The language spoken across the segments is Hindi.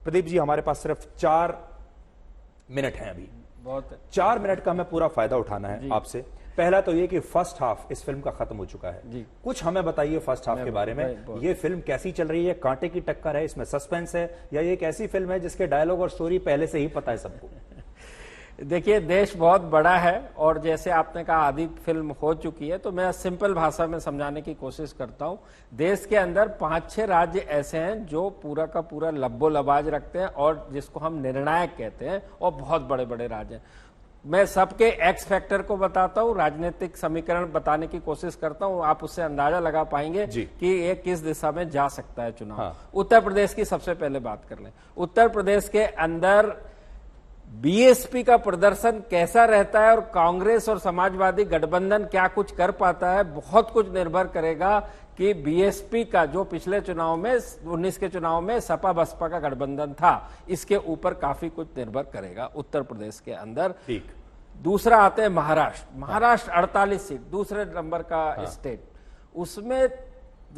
प्रदीप जी, हमारे पास सिर्फ 4 मिनट हैं अभी। बहुत 4 मिनट का हमें पूरा फायदा उठाना है आपसे। पहला तो ये कि फर्स्ट हाफ इस फिल्म का खत्म हो चुका है जी। कुछ हमें बताइए फर्स्ट हाफ के बारे में। ये फिल्म कैसी चल रही है? कांटे की टक्कर है, इसमें सस्पेंस है, या ये एक ऐसी फिल्म है जिसके डायलॉग और स्टोरी पहले से ही पता है सबको? देखिए, देश बहुत बड़ा है और जैसे आपने कहा आधी फिल्म हो चुकी है, तो मैं सिंपल भाषा में समझाने की कोशिश करता हूं। देश के अंदर 5-6 राज्य ऐसे हैं जो पूरा का पूरा लब्बो लबाज रखते हैं और जिसको हम निर्णायक कहते हैं, और बहुत बड़े बड़े राज्य हैं। मैं सबके एक्स फैक्टर को बताता हूं, राजनीतिक समीकरण बताने की कोशिश करता हूं, आप उससे अंदाजा लगा पाएंगे कि ये किस दिशा में जा सकता है चुनाव। हाँ। उत्तर प्रदेश की सबसे पहले बात कर लें। उत्तर प्रदेश के अंदर बीएसपी का प्रदर्शन कैसा रहता है और कांग्रेस और समाजवादी गठबंधन क्या कुछ कर पाता है, बहुत कुछ निर्भर करेगा कि बीएसपी का जो पिछले चुनाव में 19 के चुनाव में सपा बसपा का गठबंधन था, इसके ऊपर काफी कुछ निर्भर करेगा उत्तर प्रदेश के अंदर। ठीक। दूसरा आते हैं महाराष्ट्र। महाराष्ट्र 48 सीट, दूसरे नंबर का स्टेट, उसमें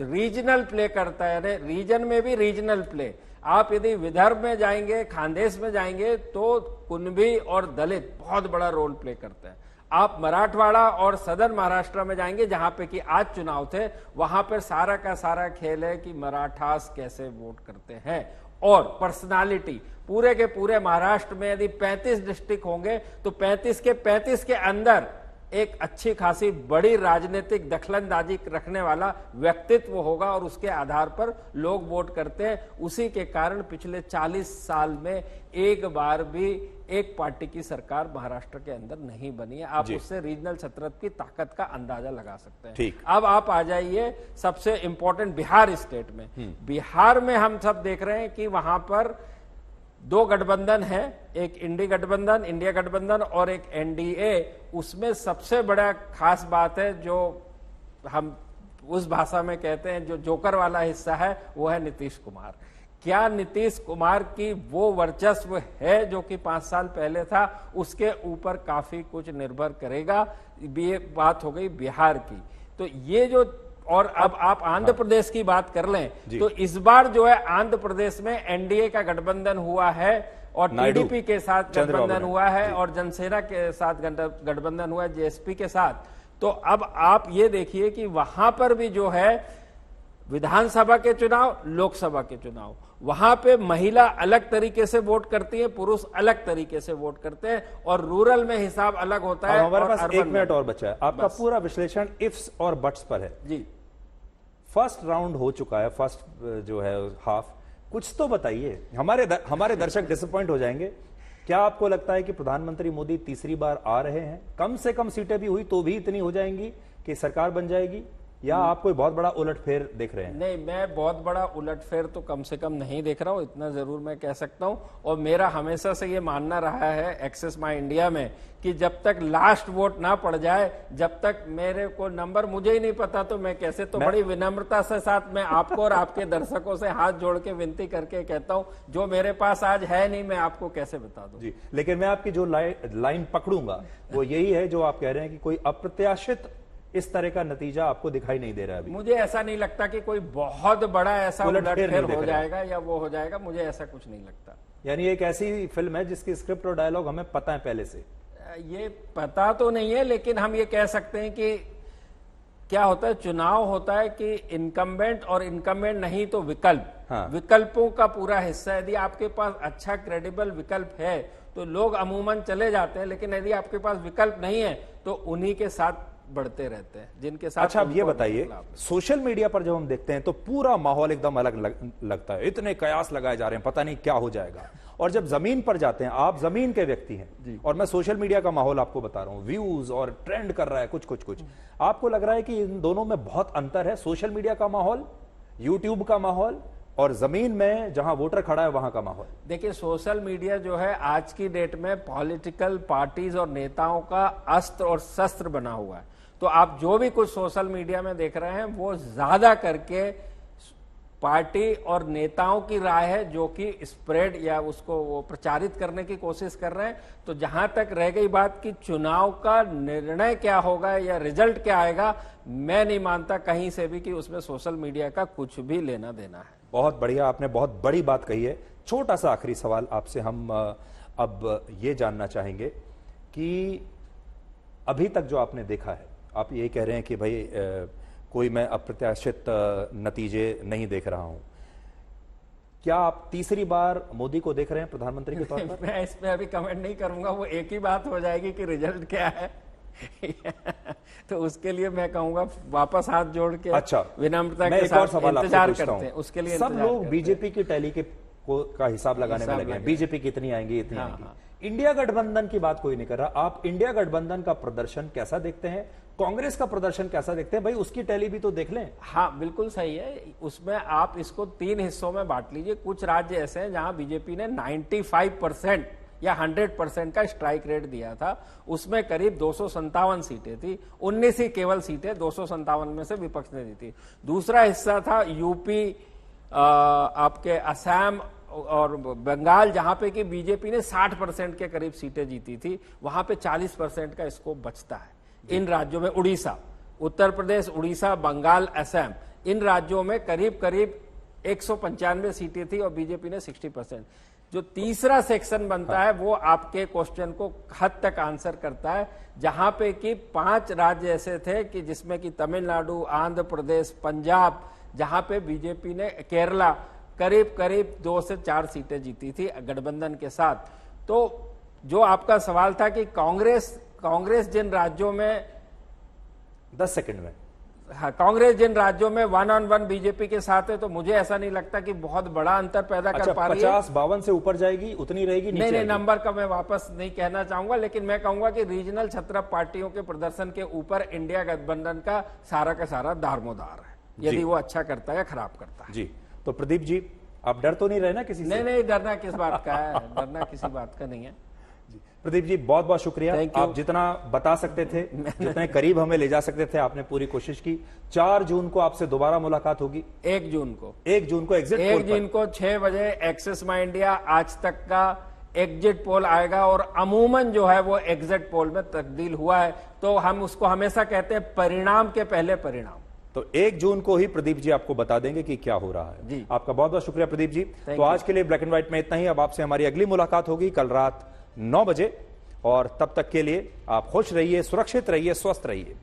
रीजनल प्ले करता है, यानी रीजन में भी रीजनल प्ले। आप यदि विदर्भ में जाएंगे, खानदेश में जाएंगे, तो कुणबी और दलित बहुत बड़ा रोल प्ले करते हैं। आप मराठवाड़ा और सदर्न महाराष्ट्र में जाएंगे, जहां पे कि आज चुनाव थे, वहां पर सारा का सारा खेल है कि मराठास कैसे वोट करते हैं। और पर्सनालिटी पूरे के पूरे महाराष्ट्र में यदि 35 डिस्ट्रिक्ट होंगे तो 35 के 35 के अंदर एक अच्छी खासी बड़ी राजनीतिक दखलंदाजी रखने वाला व्यक्तित्व होगा और उसके आधार पर लोग वोट करते हैं। उसी के कारण पिछले 40 साल में एक बार भी एक पार्टी की सरकार महाराष्ट्र के अंदर नहीं बनी है। आप उससे रीजनल छत्रत की ताकत का अंदाजा लगा सकते हैं। ठीक। अब आप आ जाइए सबसे इंपॉर्टेंट बिहार स्टेट में। बिहार में हम सब देख रहे हैं कि वहां पर 2 गठबंधन है, एक इंडिया गठबंधन और एक एनडीए। उसमें सबसे बड़ा खास बात है जो हम उस भाषा में कहते हैं, जो जोकर वाला हिस्सा है, वो है नीतीश कुमार। क्या नीतीश कुमार की वो वर्चस्व है जो कि 5 साल पहले था? उसके ऊपर काफी कुछ निर्भर करेगा। ये बात हो गई बिहार की। तो ये जो, और अब आप आंध्र प्रदेश की बात कर लें तो इस बार जो है आंध्र प्रदेश में एनडीए का गठबंधन हुआ है और टीडीपी के साथ गठबंधन हुआ है और जनसेना के साथ गठबंधन हुआ है, जेएसपी के साथ। तो अब आप ये देखिए कि वहां पर भी जो है विधानसभा के चुनाव, लोकसभा के चुनाव, वहां पे महिला अलग तरीके से वोट करती है, पुरुष अलग तरीके से वोट करते हैं, और रूरल में हिसाब अलग होता है। हमारे पास 1 मिनट और बचा है। आपका पूरा विश्लेषण इफ्स और बट्स पर है जी। फर्स्ट राउंड हो चुका है, फर्स्ट जो है हाफ, कुछ तो बताइए। हमारे दर्शक डिसअपॉइंट हो जाएंगे। क्या आपको लगता है कि प्रधानमंत्री मोदी तीसरी बार आ रहे हैं? कम से कम सीटें भी हुई तो भी इतनी हो जाएंगी कि सरकार बन जाएगी, या आप कोई बहुत बड़ा उलटफेर देख रहे हैं? नहीं, मैं बहुत बड़ा उलटफेर तो कम से कम नहीं देख रहा हूं, इतना जरूर मैं कह सकता हूं। और मेरा हमेशा से ये मानना रहा है एक्सेस माई इंडिया में कि जब तक लास्ट वोट ना पड़ जाए, जब तक मेरे को नंबर मुझे ही नहीं पता, तो मैं कैसे, तो बड़ी विनम्रता से साथ मैं आपको और आपके दर्शकों से हाथ जोड़ के विनती करके कहता हूं, जो मेरे पास आज है नहीं, मैं आपको कैसे बता दूं। जी, लेकिन मैं आपकी जो लाइन पकड़ूंगा वो यही है जो आप कह रहे हैं कि कोई अप्रत्याशित इस तरह का नतीजा आपको दिखाई नहीं दे रहा है अभी। मुझे ऐसा नहीं लगता कि कोई बहुत बड़ा ऐसा उलटफेर हो जाएगा या वो हो जाएगा, मुझे ऐसा कुछ नहीं लगता। यानी एक ऐसी फिल्म है जिसकी स्क्रिप्ट और डायलॉग हमें पता है पहले से? ये पता तो नहीं है, लेकिन हम ये कह सकते हैं कि क्या होता है, चुनाव होता है कि इनकम्बेंट और इनकम्बेंट नहीं तो विकल्प। हाँ। विकल्पों का पूरा हिस्सा, यदि आपके पास अच्छा क्रेडिबल विकल्प है तो लोग अमूमन चले जाते हैं, लेकिन यदि आपके पास विकल्प नहीं है तो उन्हीं के साथ बढ़ते रहते हैं जिनके साथ। अच्छा, अब ये बताइए, सोशल मीडिया पर जब हम देखते हैं तो पूरा माहौल एकदम अलग लगता है, इतने कयास लगाए जा रहे हैं, पता नहीं क्या हो जाएगा। और जब जमीन पर जाते हैं, आप जमीन के व्यक्ति हैं और मैं सोशल मीडिया का माहौल आपको बता रहा हूं, व्यूज और ट्रेंड कर रहा है कुछ, आपको लग रहा है कि इन दोनों में बहुत अंतर है? सोशल मीडिया का माहौल, यूट्यूब का माहौल, और जमीन में जहां वोटर खड़ा है वहां का माहौल? देखिए, सोशल मीडिया जो है आज की डेट में पॉलिटिकल पार्टीज और नेताओं का अस्त्र और शस्त्र बना हुआ है। तो आप जो भी कुछ सोशल मीडिया में देख रहे हैं वो ज्यादा करके पार्टी और नेताओं की राय है, जो कि स्प्रेड या उसको वो प्रचारित करने की कोशिश कर रहे हैं। तो जहां तक रह गई बात कि चुनाव का निर्णय क्या होगा या रिजल्ट क्या आएगा, मैं नहीं मानता कहीं से भी कि उसमें सोशल मीडिया का कुछ भी लेना देना है। बहुत बढ़िया, आपने बहुत बड़ी बात कही है। छोटा सा आखिरी सवाल आपसे हम अब ये जानना चाहेंगे कि अभी तक जो आपने देखा है, आप ये कह रहे हैं कि भाई कोई मैं अप्रत्याशित नतीजे नहीं देख रहा हूं, क्या आप तीसरी बार मोदी को देख रहे हैं प्रधानमंत्री के तौर पर? मैं इसमें अभी कमेंट नहीं करूंगा, वो एक ही बात हो जाएगी कि रिजल्ट क्या है। तो उसके लिए मैं कहूंगा वापस हाथ जोड़ के अच्छा, विनम्रता मैं के एक और साथ सवाल इंतजार आपसे पूछता करते हैं। उसके लिए सब लोग बीजेपी की टैली के का हिसाब लगाने में लगे हैं, बीजेपी कितनी आएंगी इतनी आएंगी। इंडिया गठबंधन की बात कोई नहीं कर रहा। आप इंडिया गठबंधन का प्रदर्शन कैसा देखते हैं, कांग्रेस का प्रदर्शन कैसा देखते हैं? भाई उसकी टैली भी तो देख लें। हाँ बिल्कुल सही है। उसमें आप इसको 3 हिस्सों में बांट लीजिए। कुछ राज्य ऐसे हैं जहां बीजेपी ने 95% या 100% का स्ट्राइक रेट दिया था, उसमें करीब 257 सीटें थी, 19 ही केवल सीटें 257 में से विपक्ष ने दी थी। दूसरा हिस्सा था यूपी, आपके असम और बंगाल, जहां पे कि बीजेपी ने 60% के करीब सीटें जीती थी, वहां पे 40% का स्कोप बचता है। इन राज्यों में उड़ीसा, उत्तर प्रदेश, उड़ीसा, बंगाल, असम, इन राज्यों में करीब करीब 195 सीटें थी और बीजेपी ने 60%। जो तीसरा सेक्शन बनता है वो आपके क्वेश्चन को हद तक आंसर करता है, जहां पे कि 5 राज्य ऐसे थे कि जिसमें कि तमिलनाडु, आंध्र प्रदेश, पंजाब, जहां पे बीजेपी ने, केरला, करीब करीब 2 से 4 सीटें जीती थी गठबंधन के साथ। तो जो आपका सवाल था कि कांग्रेस जिन राज्यों में 10 सेकंड में, हाँ, कांग्रेस जिन राज्यों में 1-on-1 बीजेपी के साथ है, तो मुझे ऐसा नहीं लगता कि बहुत बड़ा अंतर पैदा कर पा रही है। 50-52 से ऊपर जाएगी, उतनी रहेगी, नीचे नहीं, नंबर का मैं वापस नहीं कहना चाहूंगा, लेकिन मैं कहूंगा कि रीजनल छत्रप पार्टियों के प्रदर्शन के ऊपर इंडिया गठबंधन का सारा दारोमदार है, यदि वो अच्छा करता है या खराब करता है। जी, तो प्रदीप जी, आप डर तो नहीं रहे ना किसी से? नहीं, डरना किस बात का है, डरना किसी बात का नहीं है। प्रदीप जी, बहुत बहुत शुक्रिया। आप जितना बता सकते थे, जितने करीब हमें ले जा सकते थे, आपने पूरी कोशिश की। 4 जून को आपसे दोबारा मुलाकात होगी। 1 जून को एग्जिट पोल 1 जून को 6 बजे एक्सेस माई इंडिया आज तक का एग्जिट पोल आएगा, और अमूमन जो है वो एग्जिट पोल में तब्दील हुआ है, तो हम उसको हमेशा कहते हैं परिणाम के पहले परिणाम। तो 1 जून को ही प्रदीप जी आपको बता देंगे कि क्या हो रहा है। जी, आपका बहुत बहुत शुक्रिया प्रदीप जी। तो आज के लिए ब्लैक एंड व्हाइट में इतना ही। अब आपसे हमारी अगली मुलाकात होगी कल रात 9 बजे, और तब तक के लिए आप खुश रहिए, सुरक्षित रहिए, स्वस्थ रहिए।